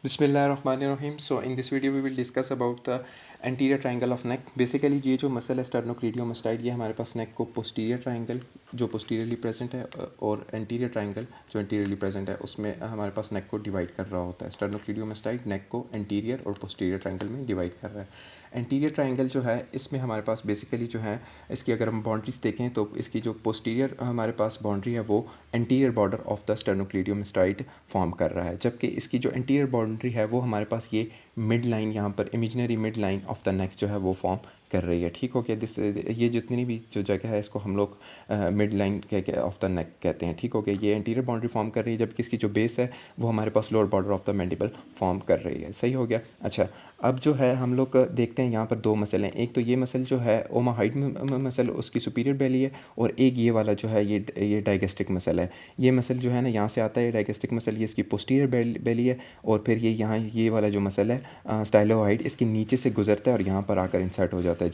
Bismillahirrahmanirrahim. So in this video we will discuss about the anterior triangle of neck. Basically ये जो muscle है sternocleidomastoid ये हमारे पास neck को posterior triangle जो posteriorly present है और anterior triangle जो anteriorly present है उसमें हमारे पास neck को divide कर रहा होता है. Sternocleidomastoid neck को anterior और posterior triangle में divide कर रहा है. एंटीरियर ट्राइंगल जो है इसमें हमारे पास बेसिकली जो है इसकी अगर हम बाउंड्रीज देखें तो इसकी जो पोस्टीरियर हमारे पास बाउंड्री है वो anterior border of the sternocleidomastoid form कर रहा है, जबकि इसकी जो एंटीरियर बाउंड्री है वो हमारे पास ये मिड लाइन यहाँ पर imaginary mid line of the neck जो है वो फॉर्म कर रही है. ठीक हो गया. दिस ये जितनी भी जो जगह है इसको हम लोग mid line of the neck कहते हैं. ठीक हो गया. ये एंटीरियर बाउंड्री फॉर्म कर रही है जबकि इसकी जो बेस है वो हमारे पास lower border of the mandible form कर रही है. सही हो गया. अच्छा, अब जो है हम लोग देखते हैं यहाँ पर दो मसल हैं. एक तो ये मसल जो है ओमाहाइड मसल उसकी सुपीरियर बेली है और एक ये वाला जो है ये डाइगेस्ट्रिक मसल है. ये मसल जो है ना यहाँ से आता है डाइगेस्ट्रिक मसल, ये इसकी पोस्टीरियर बेली है और फिर ये यहाँ ये वाला जो मसल है स्टाइलोहाइड इसके नीचे से गुजरता है और यहाँ पर आकर इंसर्ट हो जाता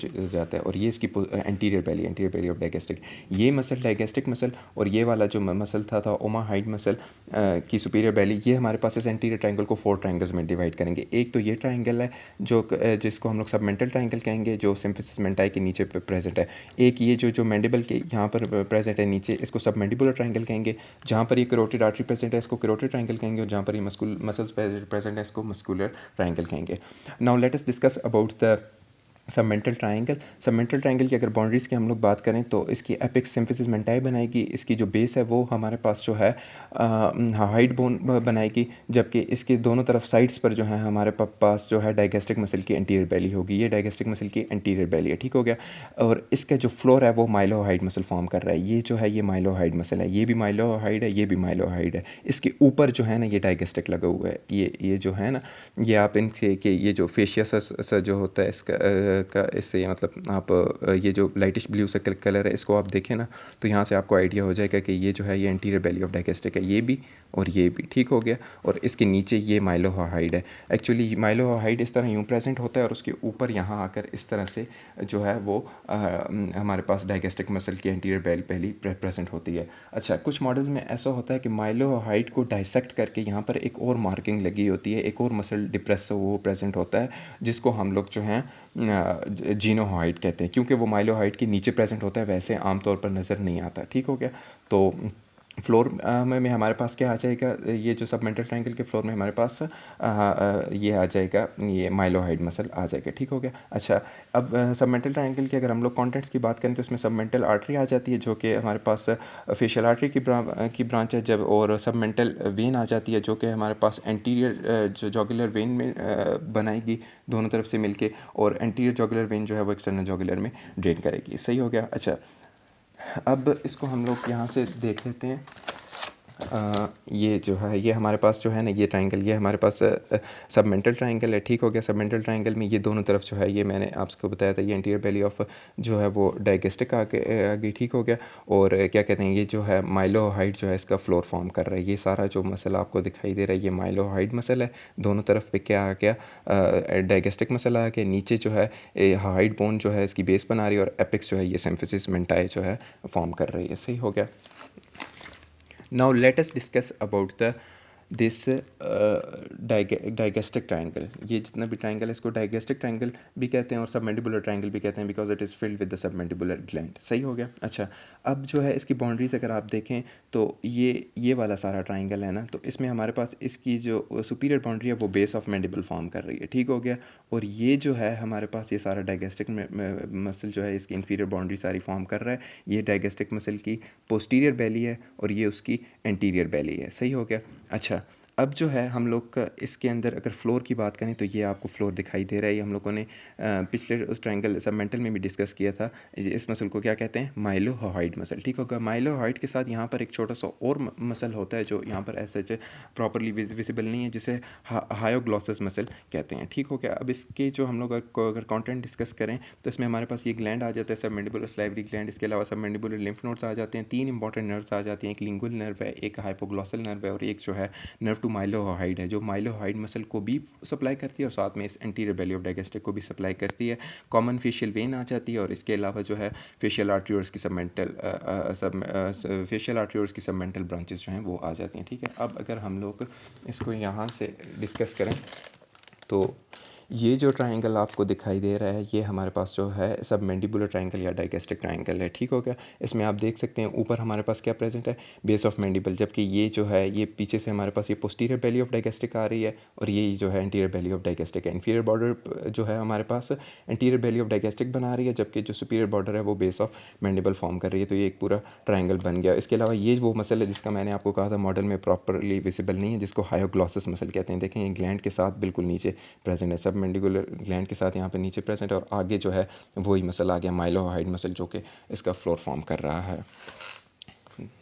है और ये इसकी एंटीरियर बेली ऑफ डाइगेस्ट्रिक. ये मसल डाइगेस्ट्रिक मसल और ये वाला जो मसल था ओमाहाइड मसल की सुपीरियर बेली, ये हमारे पास इस एंटीरियर ट्राइंगल को 4 ट्राइंगल्स में डिवाइड करेंगे. एक तो ये ट्राइंगल है जो जिसको हम लोग सबमेंटल ट्राइंगल कहेंगे जो सिम्फिसिस मेंटाई के नीचे प्रेजेंट है. एक ये जो मैंडिबल के यहाँ पर प्रेजेंट है नीचे, इसको सबमैंडिबुलर ट्राइंगल कहेंगे. जहाँ पर ये कैरोटिड आर्टरी प्रेजेंट है इसको कैरोटिड ट्राइंगल कहेंगे और जहाँ पर ये मसल्स प्रेजेंट है इसको मस्कुलर ट्राइंगल कहेंगे. Now let us discuss about the submental triangle की अगर बाउंड्रीज़ की हम लोग बात करें तो इसकी एपिक्स सिम्फिसिस मेंटाई बनाएगी. इसकी जो बेस है वो हमारे पास जो है हाइड बोन बनाएगी, जबकि इसके दोनों तरफ साइड्स पर जो है हमारे पास जो है डाइगेस्ट्रिक मसल की एंटीरियर बेली होगी. ये डाइगेस्ट्रिक मसल की एंटीरियर बेली है. ठीक हो गया. और इसका जो फ्लोर है वो माइलोहाइड मसल फॉर्म कर रहा है. ये जो है ये माइलोहाइड मसल है, ये भी माइलोहाइड है, ये भी माइलोहाइड है. इसके ऊपर जो है ना ये डाइगेस्ट्रिक लगा हुआ है. ये जो है ना ये आप इनके के ये जो फेशिया जो होता है इसका का इससे मतलब आप ये जो लाइटिश ब्लू सा कलर है इसको आप देखें ना तो यहाँ से आपको आइडिया हो जाएगा कि ये जो है ये एंटीरियर बेली ऑफ डाइगेस्ट्रिक है, ये भी और ये भी. ठीक हो गया. और इसके नीचे ये माइलोहाइड है. एक्चुअली माइलोहाइड इस तरह यूँ प्रेजेंट होता है और उसके ऊपर यहाँ आकर इस तरह से जो है वो हमारे पास डाइगेस्ट्रिक मसल की एंटीरियर बेली प्रेजेंट होती है. अच्छा, कुछ मॉडल्स में ऐसा होता है कि माइलोहाइड को डाइसेक्ट करके यहाँ पर एक और मार्किंग लगी होती है, एक और मसल डिप्रेस वो प्रेजेंट होता है जिसको हम लोग जो हैं जीनोहाइड कहते हैं, क्योंकि वो माइलोहाइड के नीचे प्रेजेंट होता है, वैसे आमतौर पर नज़र नहीं आता. ठीक हो गया. तो फ्लोर में हमारे पास क्या आ जाएगा, ये जो सबमेंटल ट्राइंगल के फ्लोर में हमारे पास ये आ जाएगा, ये माइलोहाइड मसल आ जाएगा. ठीक हो गया. अच्छा, अब सबमेंटल ट्राइंगल की अगर हम लोग कॉन्टेंट्स की बात करें तो इसमें सबमेंटल आर्टरी आ जाती है जो कि हमारे पास फेशियल आर्टरी की ब्रांच है जब, और सबमेंटल वेन आ जाती है जो कि हमारे पास एंटीरियर जो जॉगुलर वेन में बनाएगी दोनों तरफ से मिलके, और एंटीरियर जॉगुलर वेन जो है वो एक्सटर्नल जॉगुलर में ड्रेन करेगी. सही हो गया. अच्छा, अब इसको हम लोग यहाँ से देख लेते हैं. ये जो है ये हमारे पास जो है ना ये ट्राइंगल, ये हमारे पास सबमेंटल ट्राइंगल है. ठीक हो गया. सबमेंटल ट्राइंगल में ये दोनों तरफ जो है ये मैंने आपको बताया था ये एंटीरियर बेली ऑफ जो है वो डाइगेस्ट्रिक आगे. ठीक हो गया. और क्या कहते हैं ये जो है माइलोहाइड जो है इसका फ्लोर फॉर्म कर रहा है. ये सारा जो मसल आपको दिखाई दे रहा है ये माइलोहाइड मसल है. दोनों तरफ पे क्या आ गया, डाइगेस्ट्रिक मसल आ गया. नीचे जो है हाइड बोन जो है इसकी बेस बना रही है और एपिक्स जो है ये सिम्फिसिस मेंटाई जो है फॉर्म कर रही है. सही हो गया. Now let us discuss about the this digastric triangle. ये जितना भी ट्राइंगल है इसको डाइगेस्ट्रिक ट्राइंगल भी कहते हैं और सबमेंडिबुलर ट्राइंगल भी कहते हैं because it is filled with the submandibular gland. सही हो गया. अच्छा, अब जो है इसकी बाउंड्रीज अगर आप देखें तो ये वाला सारा ट्राइंगल है ना, तो इसमें हमारे पास इसकी जो सुपीरियर बाउंड्री है वो बेस ऑफ मैंडिबल फॉर्म कर रही है. ठीक हो गया. और ये जो है हमारे पास ये सारा डाइगेस्ट्रिक मसल जो है इसकी इन्फीरियर बाउंड्री सारी फॉर्म कर रहा है. ये डाइगेस्ट्रिक मसल की पोस्टीरियर बेली है और ये उसकी एंटीरियर बेली है. सही हो गया. अच्छा, अब जो है हम लोग का इसके अंदर अगर फ्लोर की बात करें तो ये आपको फ्लोर दिखाई दे रहा है. ये हम लोगों ने पिछले उस ट्रायंगल सबमेंटल में भी डिस्कस किया था. इस मसल को क्या कहते हैं, माइलोहाइड मसल. ठीक होगा. माइलोहाइड के साथ यहाँ पर एक छोटा सा और मसल होता है जो यहाँ पर ऐसे प्रॉपरली विजिबल नहीं है, जिसे हायोग्लॉसस मसल कहते हैं. ठीक हो गया. अब इसके जो हम लोग अगर कंटेंट डिस्कस करें तो इसमें हमारे पास ये ग्लैंड आ जाता है, सबमेंडिबुलर सलाइवरी ग्लैंड. इसके अलावा सबमेंडिबुलर लिम्फ नोड्स आ जाते हैं. 3 इंपॉर्टेंट नर्व्स आ जाती हैं. एक लिंगुअल नर्व है, एक हाइपोग्लॉसल नर्व है और एक जो है नर्व टू माइलोहाइड है, जो माइलोहाइड मसल को भी सप्लाई करती है और साथ में इस एंटीरियर बेली ऑफ डायगेस्टिक को भी सप्लाई करती है। कॉमन फेशियल वेन आ जाती है और इसके अलावा जो है फेशियल आर्टरी और इसकी फेशियल आर्टरी और इसकी सबमेंटल ब्रांचेस जो हैं वो आ जाती हैं। ठीक है, अब अगर हम लोग इसको यहाँ से डिस्कस करें तो ये जो ट्रायंगल आपको दिखाई दे रहा है ये हमारे पास जो है सब मैंडिबुलर ट्रायंगल या डाइगेस्टिक ट्रायंगल है। ठीक हो गया, इसमें आप देख सकते हैं ऊपर हमारे पास क्या प्रेजेंट है, बेस ऑफ मैंडिबल, जबकि ये जो है ये पीछे से हमारे पास ये पोस्टीरियर बेली ऑफ डाइगेस्टिक आ रही है और ये जो है एंटीरियर बेली ऑफ डाइगेस्टिक है। इन्फीरियर बॉर्डर जो है हमारे पास एंटीरियर बेली ऑफ डाइगेस्टिक बना रही है, जबकि जो सुपीरियर बॉर्डर है वो बेस ऑफ मैंडिबल फॉर्म कर रही है। तो ये एक पूरा ट्रायंगल बन गया। इसके अलावा ये वो मसल है जिसका मैंने आपको कहा था मॉडल में प्रॉपरली विजिबल नहीं है, जिसको हायोग्लॉसस मसल कहते हैं। देखें ये ग्लैंड के साथ बिल्कुल नीचे प्रेजेंट है, सब मैंडिबुलर ग्लैंड के साथ यहाँ पे नीचे प्रेजेंट है और आगे जो है वही मसल आ गया माइलोहाइड मसल जो कि इसका फ्लोर फॉर्म कर रहा है।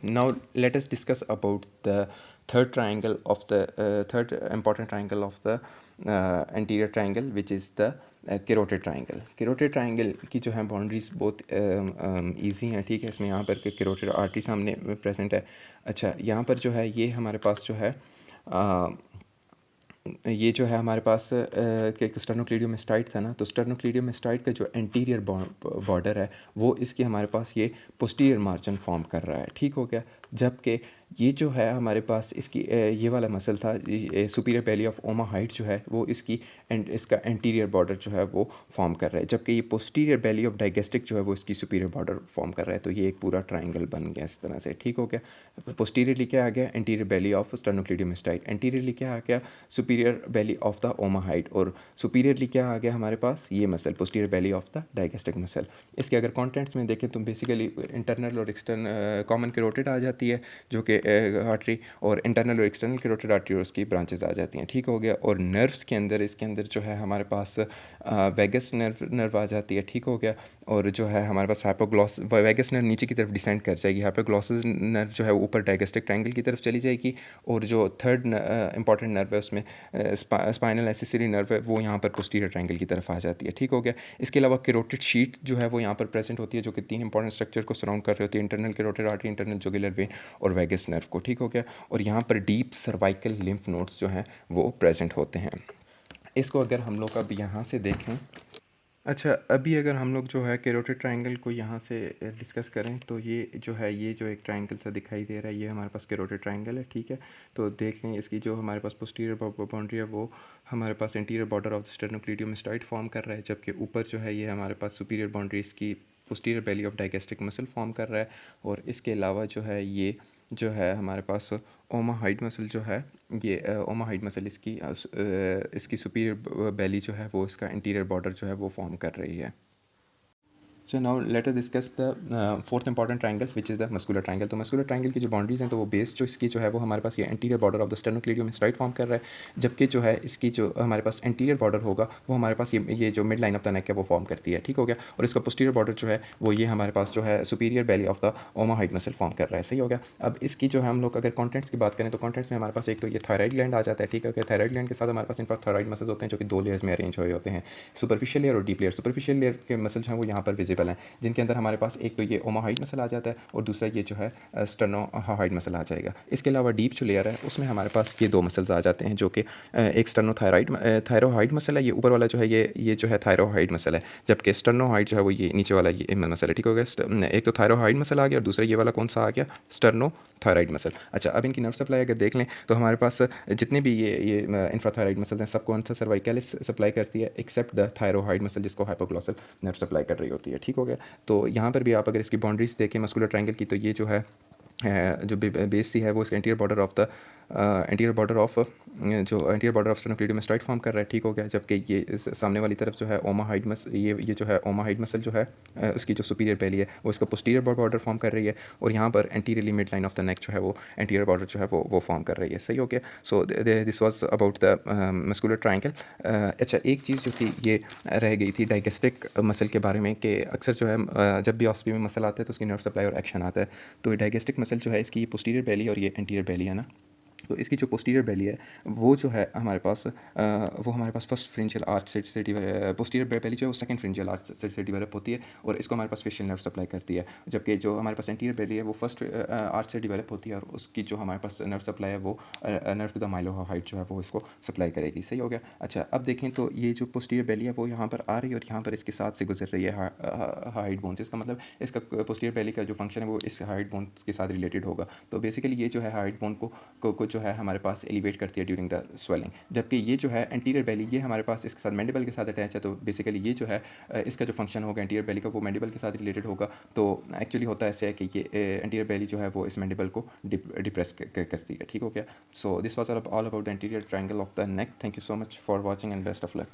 Now let us discuss about the third triangle of the third important triangle of the anterior triangle which is the carotid triangle. Carotid triangle की जो है बाउंड्रीज बहुत ईजी हैं। ठीक है, इसमें यहाँ पर कैरोटिड आर्टरी सामने प्रेजेंट है। अच्छा, यहाँ पर जो है ये हमारे पास जो है ये जो है हमारे पास एक स्टर्नोक्लीडियोमेस्टाइड था ना, तो स्टर्नोक्लीडियोमेस्टाइड का जो एंटीरियर बॉर्डर है वो इसके हमारे पास ये पोस्टीरियर मार्जिन फॉर्म कर रहा है। ठीक हो गया, जबकि ये जो है हमारे पास इसकी ये वाला मसल था सुपीरियर बेली ऑफ ओमाहाइड जो है वो इसका एंटीरियर बॉर्डर जो है वो फॉर्म कर रहा है, जबकि ये पोस्टीरियर बेली ऑफ डाइगेस्टिक जो है वो इसकी सुपीरियर बॉर्डर फॉर्म कर रहा है। तो ये एक पूरा ट्रायंगल बन गया इस तरह से। ठीक हो गया, पोस्टीरियरली क्या आ गया, एंटीरियर बेली ऑफ स्टर्नोक्लीडियोमेस्टाइड, एंटीरियरली क्या आ गया, सुपीरियर बेली ऑफ द ओमाहाइड, और सुपीरियरली क्या आ गया हमारे पास, ये muscle posterior belly of the डाइगेस्टिक muscle. इसके अगर कॉन्टेंट्स में देखें तो बेसिकली इंटरनल और एक्सटर्नल कॉमन कैरोटिड आ जाती है जो कि आर्टरी, और इंटरनल और एक्सटर्नल कैरोटिड आर्टरी और उसकी ब्रांचेस आ जाती हैं। ठीक हो गया, और नर्व्स के अंदर इसके अंदर जो है हमारे पास वेगस नर्व आ जाती है। ठीक हो गया, और जो है हमारे पास हाइपोग्लॉस वेगस नर्व नीचे की तरफ डिसेंड कर जाएगी, हाइपोग्लॉसस नर्व जो है ऊपर डाइगेस्टिक ट्रायंगल की तरफ चली जाएगी, और जो थर्ड इंपॉर्टेंट नर्व है उसमें स्पाइनल एक्सेसरी नर्व है वो यहाँ पर पोस्टीरियर ट्रायंगल की तरफ आ जाती है। ठीक हो गया, इसके अलावा कैरोटिड शीट जो है वो यहाँ पर प्रेजेंट होती है जो कि तीन इंपॉर्टेंट स्ट्रक्चर को सराउंड कर रही होती है, internal carotid artery, internal jugular vein और वेगस नर्व को। ठीक हो गया, और यहाँ पर डीप सर्वाइकल लिम्फ नोड्स जो हैं वो प्रेजेंट होते हैं। इसको अगर हम लोग अब यहाँ से देखें, अच्छा अभी अगर हम लोग जो है कैरोटिड ट्रायंगल को यहाँ से डिस्कस करें तो ये जो है ये जो एक ट्रायंगल सा दिखाई दे रहा है ये हमारे पास कैरोटिड ट्रायंगल है। ठीक है, तो देख लें इसकी जो हमारे पास पोस्टीरियर बाउंड्री है वो हमारे पास interior border of the sternocleidomastoid form कर रहा है, जबकि ऊपर जो है ये हमारे पास सुपीरियर बाउंड्री इसकी posterior belly of digastric muscle form कर रहा है, और इसके अलावा जो है ये जो है हमारे पास ओमाहाइड मसल जो है ये ओमाहाइड मसल इसकी सुपीरियर बेली जो है वो इसका इंटीरियर बॉर्डर जो है वो फॉर्म कर रही है। So now let us discuss the fourth important triangle which is the muscular triangle. तो मस्कुलर ट्रायंगल की जो बाउंड्रीज हैं तो वो बेस जो इसकी जो है वो हमारे पास ये anterior border of the sternocleidomastoid form कर रहा है, जबकि जो है इसकी जो हमारे पास एंटीरियर बॉर्डर होगा वो हमारे पास ये जो mid line of the neck है वो फॉर्म करती है। ठीक हो गया, और इसका पोस्टीरियर बॉर्डर जो है वो ये हमारे पास जो है superior belly of the omohyoid muscle form कर रहा है। सही हो गया, अब इसकी जो है हम लोग अगर कॉन्टेंट्स की बात करें तो कॉन्टेंट्स में हमारे पास एक तो ये थायराइड ग्लैंड आ जाता है। ठीक है, थायराइड ग्लैंड के साथ हमारे पास इन्फ्राथायराइड मसल्स होते हैं जो कि दो लेयर्स में अरेंज हुए होते हैं, सुपरफिशियल लेयर और डीप लेयर। सुपरफिशियल लेयर के मसल जो है वो यहाँ पर विजिबल हैं, जिनके अंदर हमारे पास एक तो ये ओमाहाइड मसल आ जाता है और दूसरा ये जो है स्टर्नोहाइड मसल आ जाएगा। इसके अलावा डीप जो लेयर है उसमें हमारे पास ये दो मसल्स आ जाते हैं जो कि एक थायरोहाइड मसल है, ये ऊपर वाला जो है ये जो है थायरोहाइड मसल है, जबकि स्टर्नोहाइड जो है वो ये नीचे वाला ये मसल है। ठीक हो गया, एक तो थायरोहाइड मसल आ गया और दूसरा ये वाला कौन सा आ गया, स्टर्नोथायराइड मसल। अच्छा, अब इनकी नर्व सप्लाई अगर देख लें तो हमारे पास जितने भी ये इंफ्राथायराइड मसल हैं सब कौन सा सर्वाइकलिस सप्लाई करती है एक्सेप्ट द थायरोहाइड मसल जिसको हाइपोग्लॉसल नर्व सप्लाई कर रही होती है। ठीक हो गया, तो यहाँ पर भी आप अगर इसकी बाउंड्रीज देखें मस्कुलर ट्रायंगल की तो ये जो है जो बेस सी है वो इसका एंटीरियर बॉर्डर ऑफ स्टर्नोक्लीडियोमेस्टाइड फॉर्म कर रहा है। ठीक हो गया, जबकि ये सामने वाली तरफ जो है ओमाहाइड मसल ये जो है ओमाहाइड मसल जो है उसकी जो सुपीरियर बेली है वो इसका पोस्टीरियर बॉर्डर फॉर्म कर रही है, और यहाँ पर anteriorly mid line of the neck जो है वो एंटीरियर बॉर्डर जो है वो फॉर्म कर रही है। सही हो गया, so this was about the muscular triangle. अच्छा, एक चीज़ जो थी ये रह गई थी डाइगेस्टिक मसल के बारे में कि अक्सर जो है जब भी ऑस्पी में मसल आता है तो उसकी नर्व सप्लाई और एक्शन आता है, तो डाइगेस्टिक मसल जो है इसकी पोस्टीरियर बेली और ये एंटीरियर बेली है ना, तो इसकी जो पोस्टीरियर बेली है वो जो है हमारे पास वो हमारे पास फर्स्ट फ्रेंजियल आर्च से पोस्टीरियर बेली जो है वो सेकंड फ्रेंजियल आर्च से डेवलप होती है और इसको हमारे पास फेशियल नर्व सप्लाई करती है, जबकि जो हमारे पास एंटीरियर बेली है वो फर्स्ट आर्च से डेवलप होती है और उसकी जो हमारे पास नर्व सप्लाई है वो नर्व टू द माइलोहाइड जो है वो इसको सप्लाई करेगी। सही हो गया। अच्छा, अब देखें तो ये जो पोस्टीरियर बेली है वो यहाँ पर आ रही है और यहाँ पर इसके साथ से गुजर रही है हाइड बोन से। इसका मतलब इसका पोस्टीरियर बेली का जो फंक्शन है वो इस हाइड बोन के साथ रिलेटेड होगा। तो बेसिकली ये जो है हाइड बोन को जो है हमारे पास एलिवेट करती है ड्यूरिंग द स्वेलिंग, जबकि ये जो है एंटीरियर बेली ये हमारे पास इसके साथ मैंडिबल के साथ अटैच है। तो बेसिकली ये जो है इसका जो फंक्शन होगा एंटीरियर बेली का वो मैंडिबल के साथ रिलेटेड होगा। तो एक्चुअली होता ऐसे है कि ये एंटीरियर बेली जो है वो इस मैंडिबल को डिप्रेस करती है। ठीक हो गया। So this was all about the anterior triangle of the neck. Thank you so much for watching and best of luck.